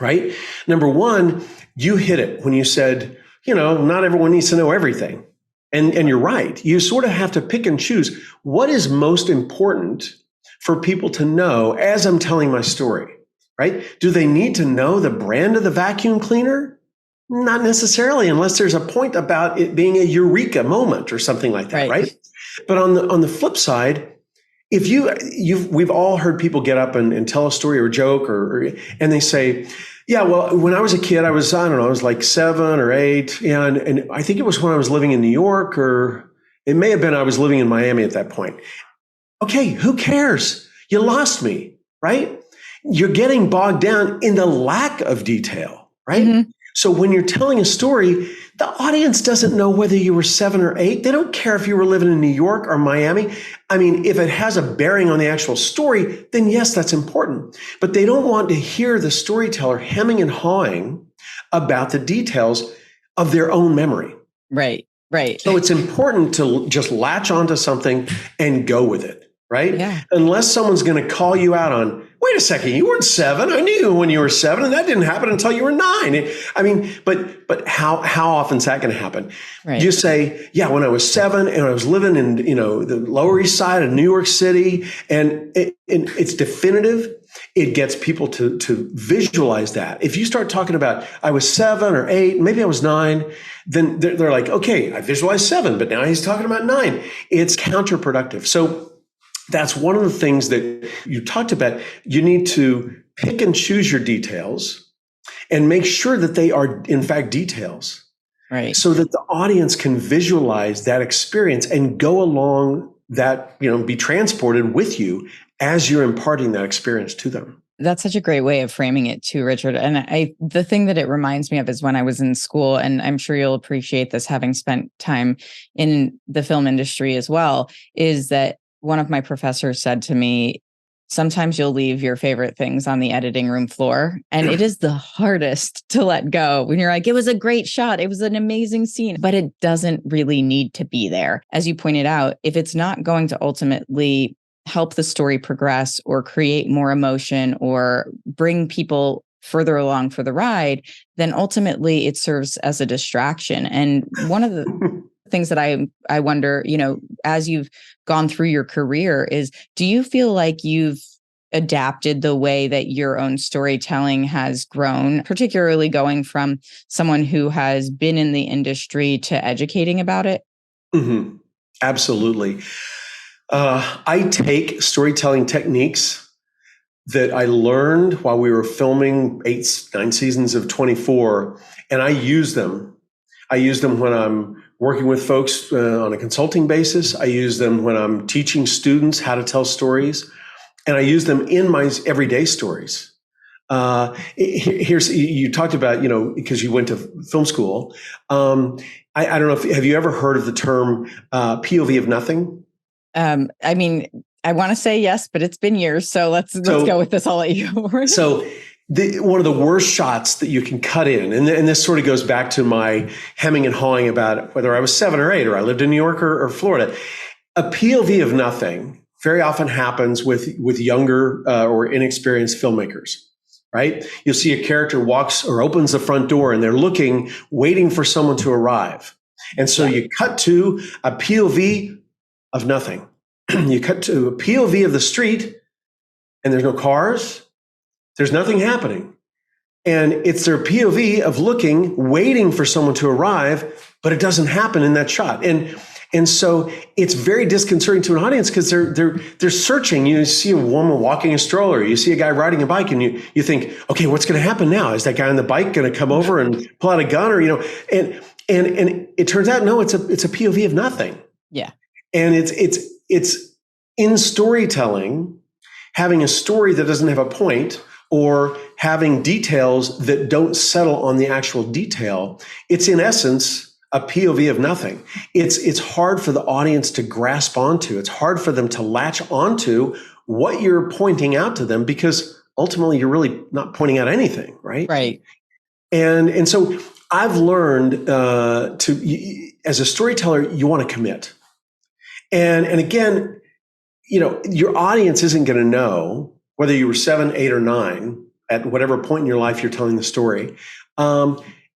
right? Number one, you hit it when you said, not everyone needs to know everything. And you're right. You sort of have to pick and choose what is most important for people to know as I'm telling my story, right? Do they need to know the brand of the vacuum cleaner? Not necessarily, unless there's a point about it being a eureka moment or something like that, right? But on the flip side, if we've all heard people get up and tell a story or a joke and they say, yeah, well, when I was a kid, I was like 7 or 8. And I think it was when I was living in New York, or it may have been I was living in Miami at that point. Okay, who cares? You lost me, right? You're getting bogged down in the lack of detail, right? Mm-hmm. So when you're telling a story, the audience doesn't know whether you were 7 or 8. They don't care if you were living in New York or Miami. I mean, if it has a bearing on the actual story, then yes, that's important. But they don't want to hear the storyteller hemming and hawing about the details of their own memory. Right. So it's important to just latch onto something and go with it, right? Yeah. Unless someone's going to call you out on, wait a second, you weren't 7. I knew when you were 7, and that didn't happen until you were 9. I mean, but how often is that going to happen? Right. You say, yeah, when I was 7 and I was living in, the Lower East Side of New York City, and it's definitive. It gets people to visualize that. If you start talking about, I was 7 or 8, maybe I was 9, then they're like, okay, I visualized 7, but now he's talking about 9. It's counterproductive. So that's one of the things that you talked about. You need to pick and choose your details and make sure that they are, in fact, details. Right. So that the audience can visualize that experience and go along that, be transported with you as you're imparting that experience to them. That's such a great way of framing it too, Richard. And the thing that it reminds me of is when I was in school, and I'm sure you'll appreciate this having spent time in the film industry as well, is that one of my professors said to me, sometimes you'll leave your favorite things on the editing room floor. And it is the hardest to let go when you're like, it was a great shot. It was an amazing scene, but it doesn't really need to be there. As you pointed out, if it's not going to ultimately help the story progress or create more emotion or bring people further along for the ride, then ultimately it serves as a distraction. And one of the things that I wonder, as you've gone through your career is, do you feel like you've adapted the way that your own storytelling has grown, particularly going from someone who has been in the industry to educating about it? Mm-hmm. Absolutely. I take storytelling techniques that I learned while we were filming 9 seasons of 24, and I use them. I use them when I'm working with folks on a consulting basis. I use them when I'm teaching students how to tell stories, and I use them in my everyday stories. Here's, you talked about, because you went to film school. I don't know have you ever heard of the term POV of nothing? I mean, I want to say yes, but it's been years. So let's go with this. I'll let you go. So one of the worst shots that you can cut in, and this sort of goes back to my hemming and hawing about whether I was 7 or 8 or I lived in New York or Florida. A POV of nothing very often happens with younger or inexperienced filmmakers, right? You'll see a character walks or opens the front door and they're looking, waiting for someone to arrive. And so you cut to a POV of nothing. You cut to a POV of the street and there's no cars. There's nothing happening. And it's their POV of looking, waiting for someone to arrive, but it doesn't happen in that shot. And so it's very disconcerting to an audience because they're searching. You see a woman walking a stroller, you see a guy riding a bike, and you think, okay, what's going to happen now? Is that guy on the bike going to come over and pull out a gun, or and it turns out no, it's a POV of nothing. Yeah. And it's in storytelling, having a story that doesn't have a point or having details that don't settle on the actual detail. It's in essence a POV of nothing. It's hard for the audience to grasp onto. It's hard for them to latch onto what you're pointing out to them because ultimately you're really not pointing out anything, right? Right. And so I've learned as a storyteller, you want to commit. And again, your audience isn't going to know whether you were 7, 8, or 9 at whatever point in your life you're telling the story.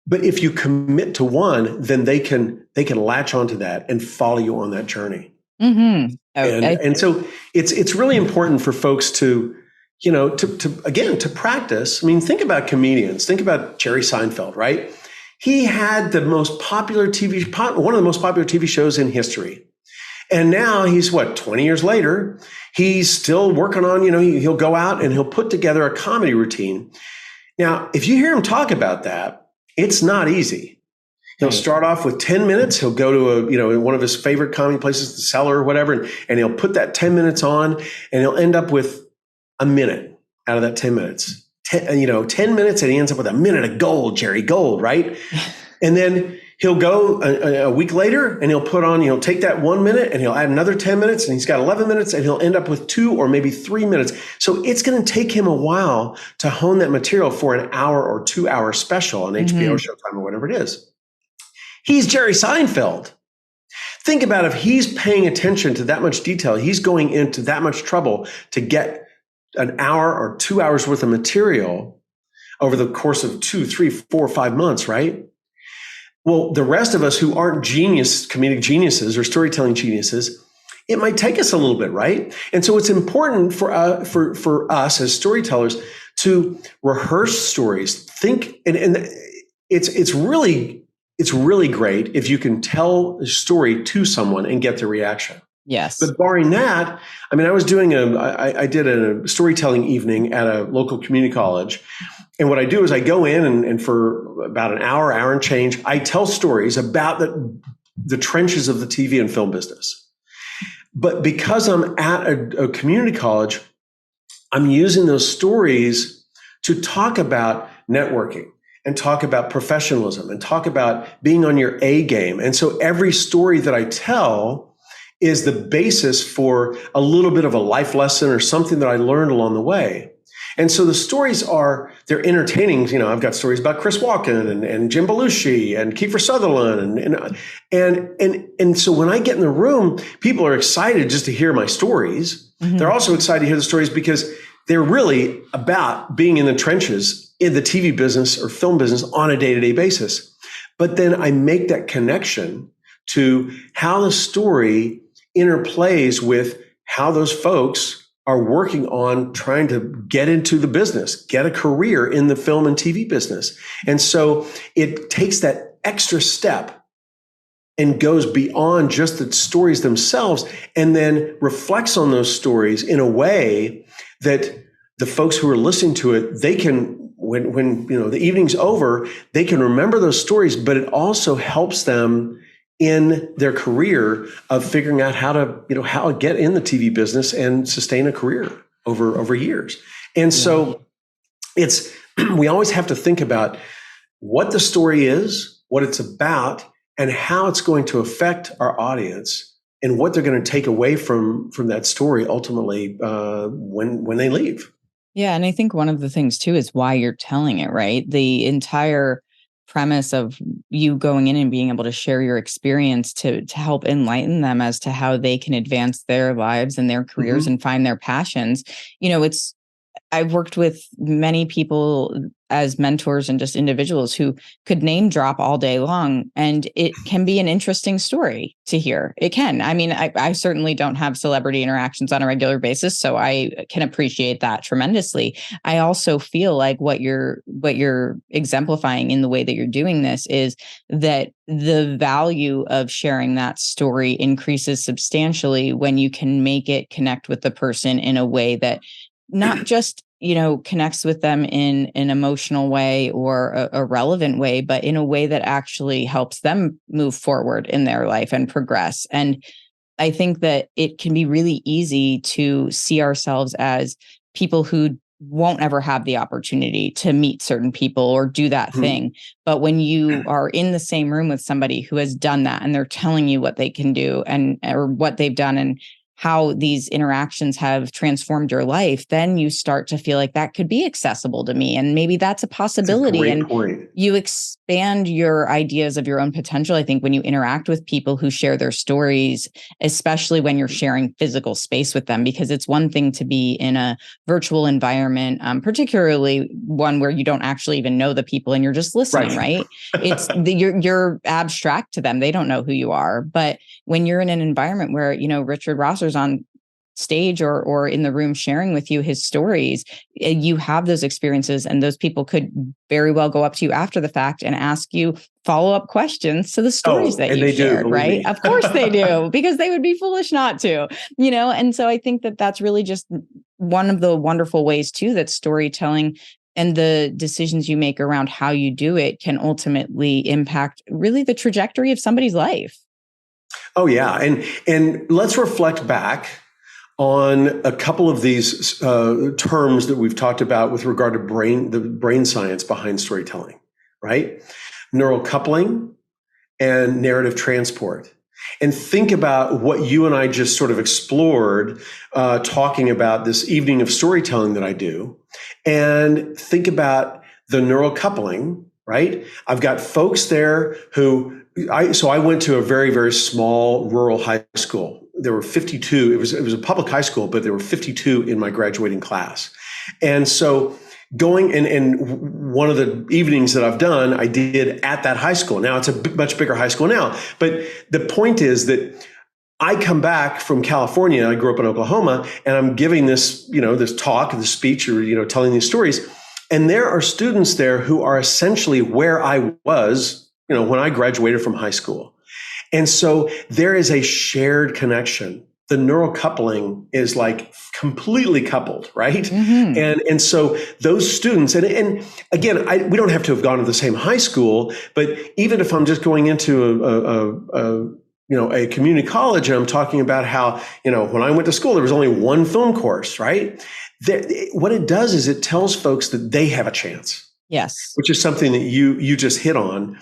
But if you commit to one, then they can latch onto that and follow you on that journey. Mm-hmm. And so it's really important for folks to practice. I mean, think about comedians. Think about Jerry Seinfeld, right? He had one of the most popular TV shows in history. And now he's 20 years later, he's still working on, he'll go out and he'll put together a comedy routine. Now, if you hear him talk about that, it's not easy. He'll start off with 10 minutes. He'll go to one of his favorite comedy places, the Cellar or whatever, and he'll put that 10 minutes on and he'll end up with a minute out of that 10 minutes. 10 minutes and he ends up with a minute of gold, Jerry, gold, right? And then he'll go a week later and he'll take that 1 minute and he'll add another 10 minutes and he's got 11 minutes and he'll end up with 2 or maybe 3 minutes. So it's going to take him a while to hone that material for an hour or 2 hour special on HBO, Showtime, or whatever it is. He's Jerry Seinfeld. Think about if he's paying attention to that much detail, he's going into that much trouble to get an hour or 2 hours worth of material over the course of 2, 3, 4, 5 months, right? Well, the rest of us who aren't comedic geniuses or storytelling geniuses, it might take us a little bit, right? And so it's important for us as storytellers to rehearse stories. Think, and it's really great if you can tell a story to someone and get their reaction. Yes. But barring that, I mean, I did a storytelling evening at a local community college. And what I do is I go in and for about an hour and change, I tell stories about the trenches of the TV and film business. But because I'm at a community college, I'm using those stories to talk about networking and talk about professionalism and talk about being on your A game. And so every story that I tell is the basis for a little bit of a life lesson or something that I learned along the way. And so the stories they're entertaining. I've got stories about Chris Walken and Jim Belushi and Kiefer Sutherland. And so when I get in the room, people are excited just to hear my stories. Mm-hmm. They're also excited to hear the stories because they're really about being in the trenches in the TV business or film business on a day-to-day basis. But then I make that connection to how the story interplays with how those folks are working on trying to get into the business, get a career in the film and TV business. And so it takes that extra step and goes beyond just the stories themselves and then reflects on those stories in a way that the folks who are listening to it, they can, when the evening's over, they can remember those stories, but it also helps them in their career of figuring out how to get in the TV business and sustain a career over years. And so we always have to think about what the story is, what it's about, and how it's going to affect our audience and what they're going to take away from that story ultimately when they leave. Yeah. And I think one of the things too is why you're telling it, right? The entire premise of you going in and being able to share your experience to help enlighten them as to how they can advance their lives and their careers and find their passions. I've worked with many people as mentors and just individuals who could name drop all day long. And it can be an interesting story to hear. It can. I mean, I certainly don't have celebrity interactions on a regular basis, so I can appreciate that tremendously. I also feel like what you're exemplifying in the way that you're doing this is that the value of sharing that story increases substantially when you can make it connect with the person in a way that not just, connects with them in an emotional way or a relevant way, but in a way that actually helps them move forward in their life and progress. And I think that it can be really easy to see ourselves as people who won't ever have the opportunity to meet certain people or do that thing. But when you are in the same room with somebody who has done that and they're telling you what they can do or what they've done and how these interactions have transformed your life, then you start to feel like that could be accessible to me. And maybe that's a possibility. That's a great point. You expand your ideas of your own potential, I think, when you interact with people who share their stories, especially when you're sharing physical space with them, because it's one thing to be in a virtual environment, particularly one where you don't actually even know the people and you're just listening, right? It's you're abstract to them. They don't know who you are. But when you're in an environment where, Richard Rosser's on stage or in the room sharing with you his stories, you have those experiences, and those people could very well go up to you after the fact and ask you follow-up questions to the stories that you shared, right? Of course they do, because they would be foolish not to, and so I think that that's really just one of the wonderful ways too that storytelling and the decisions you make around how you do it can ultimately impact really the trajectory of somebody's life. Oh yeah, and let's reflect back on a couple of these terms that we've talked about with regard to the brain science behind storytelling, right? Neural coupling and narrative transport. And think about what you and I just sort of explored, talking about this evening of storytelling that I do, and think about the neural coupling, right? I've got folks there who I went to a very, very small rural high school. There were 52. It was a public high school, but there were 52 in my graduating class. And so going and one of the evenings that I've done, I did at that high school. Now it's a much bigger high school now. But the point is that I come back from California. I grew up in Oklahoma, and I'm giving this, this talk, this speech, or, telling these stories. And there are students there who are essentially where I was, when I graduated from high school. And so there is a shared connection. The neural coupling is like completely coupled, right? Mm-hmm. And so those students, and again, we don't have to have gone to the same high school, but even if I'm just going into a community college, and I'm talking about how, when I went to school, there was only one film course, right? What it does is it tells folks that they have a chance. Yes. Which is something that you just hit on,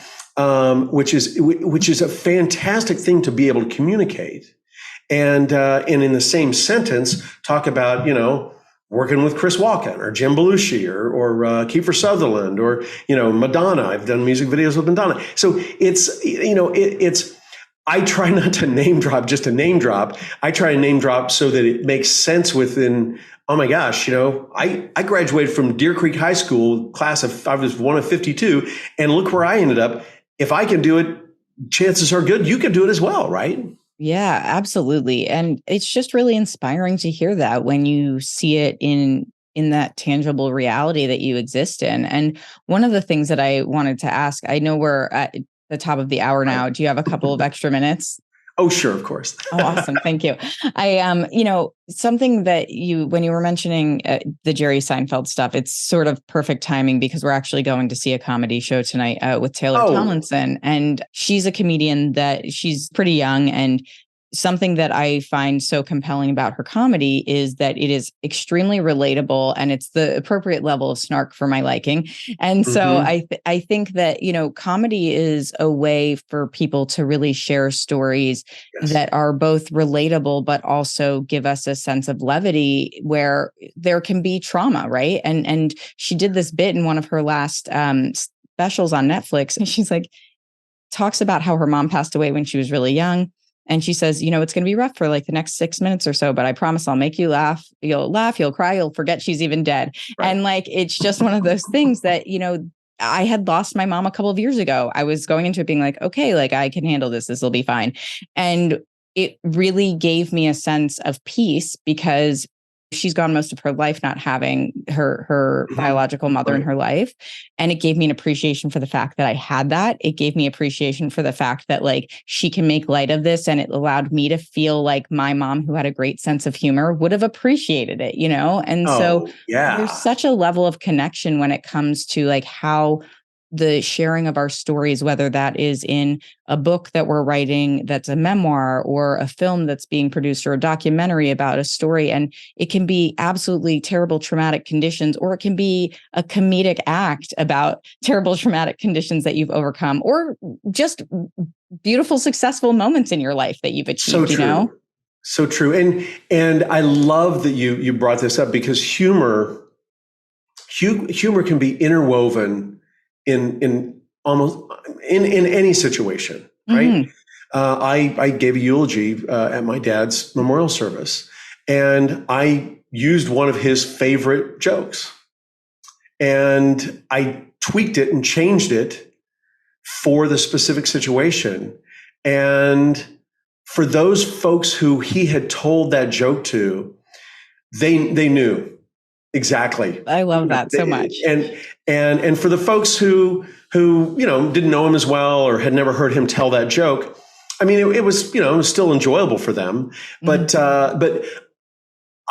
which is a fantastic thing to be able to communicate. And in the same sentence, talk about, working with Chris Walken or Jim Belushi or Kiefer Sutherland or, Madonna. I've done music videos with Madonna. So it's I try not to name drop just to name drop. I try to name drop so that it makes sense within, oh my gosh, I graduated from Deer Creek High School I was one of 52, and look where I ended up. If I can do it, chances are good you can do it as well, right? Yeah, absolutely. And it's just really inspiring to hear that when you see it in that tangible reality that you exist in. And one of the things that I wanted to ask, I know we're at the top of the hour now. Do you have a couple of extra minutes? Oh, sure, of course. Oh, awesome. Thank you. Something that when you were mentioning the Jerry Seinfeld stuff, it's sort of perfect timing because we're actually going to see a comedy show tonight with Taylor Oh, Tomlinson. And she's a comedian that she's pretty young. And something that I find so compelling about her comedy is that it is extremely relatable and it's the appropriate level of snark for my liking. And so hmm, I think that, comedy is a way for people to really share stories yes. that are both relatable, but also give us a sense of levity where there can be trauma, right? And she did this bit in one of her last specials on Netflix, and she's like, talks about how her mom passed away when she was really young. And she says, it's going to be rough for like the next 6 minutes or so, but I promise I'll make you laugh. You'll laugh, you'll cry, you'll forget she's even dead. Right. And like, it's just one of those things that, I had lost my mom a couple of years ago. I was going into it being like, okay, like I can handle this. This will be fine. And it really gave me a sense of peace because she's gone most of her life not having her Hmm. biological mother in Right. her life. And it gave me an appreciation for the fact that I had that. It gave me appreciation for the fact that like she can make light of this. And it allowed me to feel like my mom, who had a great sense of humor, would have appreciated it, And so Oh, there's yeah. such a level of connection when it comes to like how the sharing of our stories, whether that is in a book that we're writing, that's a memoir, or a film that's being produced, or a documentary about a story. And it can be absolutely terrible traumatic conditions, or it can be a comedic act about terrible traumatic conditions that you've overcome, or just beautiful, successful moments in your life that you've So achieved, true. So true. And I love that you brought this up because humor can be interwoven in almost in any situation, right? Mm-hmm. I gave a eulogy at my dad's memorial service, and I used one of his favorite jokes, and I tweaked it and changed it for the specific situation. And for those folks who he had told that joke to, they knew exactly. I love that so much. And for the folks who didn't know him as well or had never heard him tell that joke, I mean, it was it was still enjoyable for them, Mm-hmm. but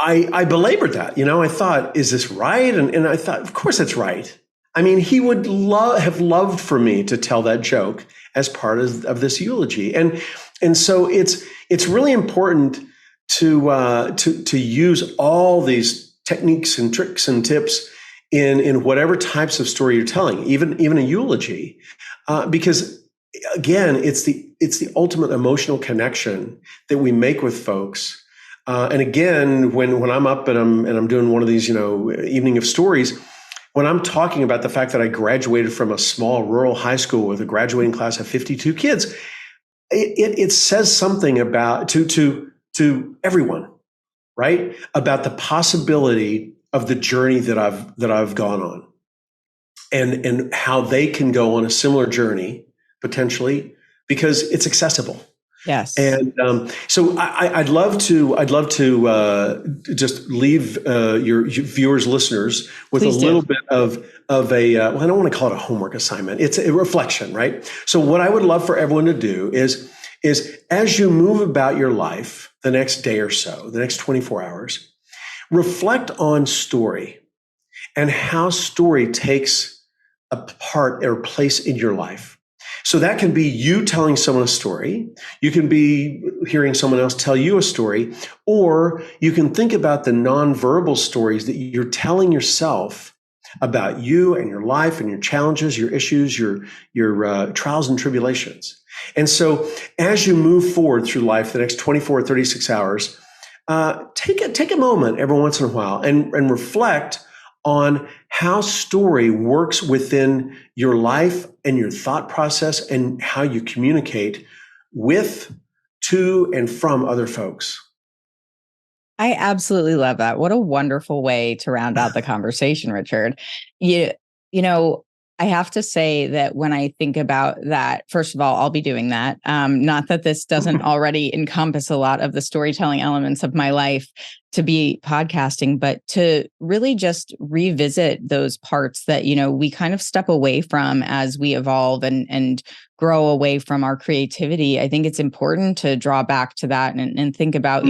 I belabored that. I thought, is this right? And I thought, of course, it's right. I mean, he would have loved for me to tell that joke as part of this eulogy, and so it's really important to use all these techniques and tricks and tips in whatever types of story you're telling, even a eulogy, because again, it's the ultimate emotional connection that we make with folks. And again, when I'm up and I'm doing one of these evening of stories, when I'm talking about the fact that I graduated from a small rural high school with a graduating class of 52 kids, it says something about to everyone, right? About the possibility of the journey that I've gone on, and how they can go on a similar journey potentially because it's accessible. Yes. And so I'd love to just leave your viewers, listeners, with a Please do. little bit of a well, I don't want to call it a homework assignment. It's a reflection, right? So what I would love for everyone to do is as you move about your life the next day or so, the next 24 hours, reflect on story and how story takes a part or place in your life. So that can be you telling someone a story. You can be hearing someone else tell you a story, or you can think about the nonverbal stories that you're telling yourself about you and your life and your challenges, your issues, your trials and tribulations. And so as you move forward through life, the next 24 or 36 hours, take a moment every once in a while and reflect on how story works within your life and your thought process and how you communicate with, to, and from other folks. I absolutely love that. What a wonderful way to round out the conversation, Richard. You, you know, I have to say that when I think about that, first of all, I'll be doing that. Not that this doesn't already encompass a lot of the storytelling elements of my life to be podcasting, but to really just revisit those parts that, we kind of step away from as we evolve and grow away from our creativity. I think it's important to draw back to that and think about,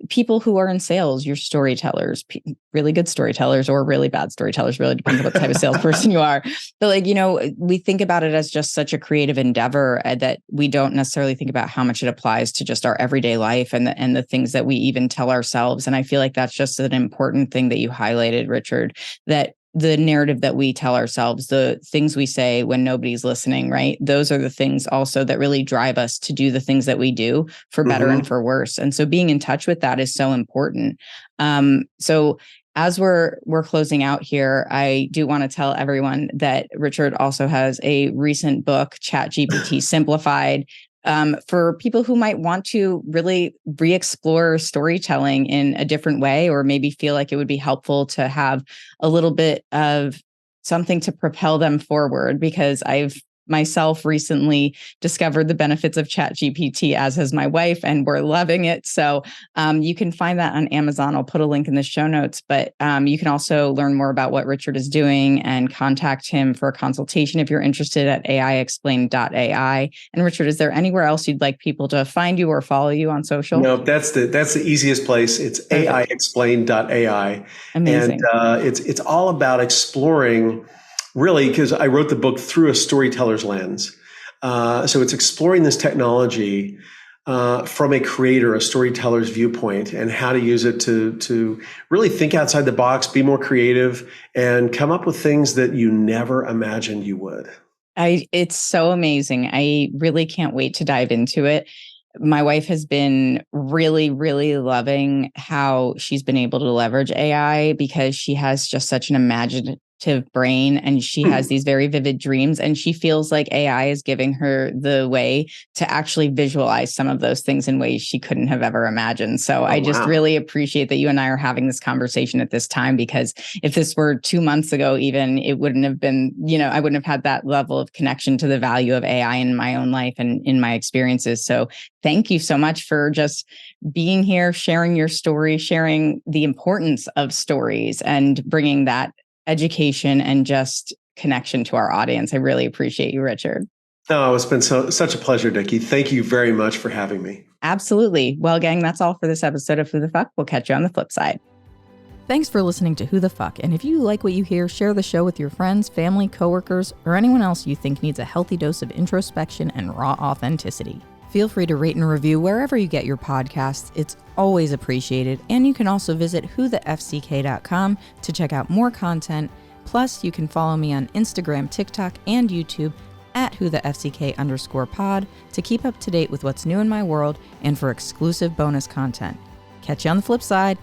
people who are in sales, your storytellers, really good storytellers or really bad storytellers, really depends on what type of salesperson you are. But we think about it as just such a creative endeavor that we don't necessarily think about how much it applies to just our everyday life and the things that we even tell ourselves. And I feel like that's just an important thing that you highlighted, Richard, that the narrative that we tell ourselves, the things we say when nobody's listening, right? Those are the things also that really drive us to do the things that we do for better and for worse. And so being in touch with that is so important. So as we're closing out here, I do want to tell everyone that Richard also has a recent book, ChatGPT Simplified, for people who might want to really re-explore storytelling in a different way, or maybe feel like it would be helpful to have a little bit of something to propel them forward, because I've myself recently discovered the benefits of ChatGPT, as has my wife, and we're loving it. So you can find that on Amazon. I'll put a link in the show notes, but you can also learn more about what Richard is doing and contact him for a consultation if you're interested at acclaimed.ai. And Richard, is there anywhere else you'd like people to find you or follow you on social? No, that's the easiest place. It's aiexplained.ai. Amazing. And it's all about exploring, really, because I wrote the book through a storyteller's lens. So it's exploring this technology from a creator, a storyteller's viewpoint, and how to use it to really think outside the box, be more creative, and come up with things that you never imagined you would. It's so amazing. I really can't wait to dive into it. My wife has been really, really loving how she's been able to leverage AI, because she has just such an imaginative brain and she has these very vivid dreams, and she feels like AI is giving her the way to actually visualize some of those things in ways she couldn't have ever imagined. So I just really appreciate that you and I are having this conversation at this time, because if this were 2 months ago, even, it wouldn't have been, I wouldn't have had that level of connection to the value of AI in my own life and in my experiences. So thank you so much for just being here, sharing your story, sharing the importance of stories, and bringing that education and just connection to our audience. I really appreciate you, Richard. Oh, it's been such a pleasure, Nikki. Thank you very much for having me. Absolutely. Well, gang, that's all for this episode of Who the Fuck. We'll catch you on the flip side. Thanks for listening to Who the Fuck. And if you like what you hear, share the show with your friends, family, coworkers, or anyone else you think needs a healthy dose of introspection and raw authenticity. Feel free to rate and review wherever you get your podcasts. It's always appreciated. And you can also visit whothefck.com to check out more content. Plus, you can follow me on Instagram, TikTok, and YouTube at whothefck_pod to keep up to date with what's new in my world and for exclusive bonus content. Catch you on the flip side.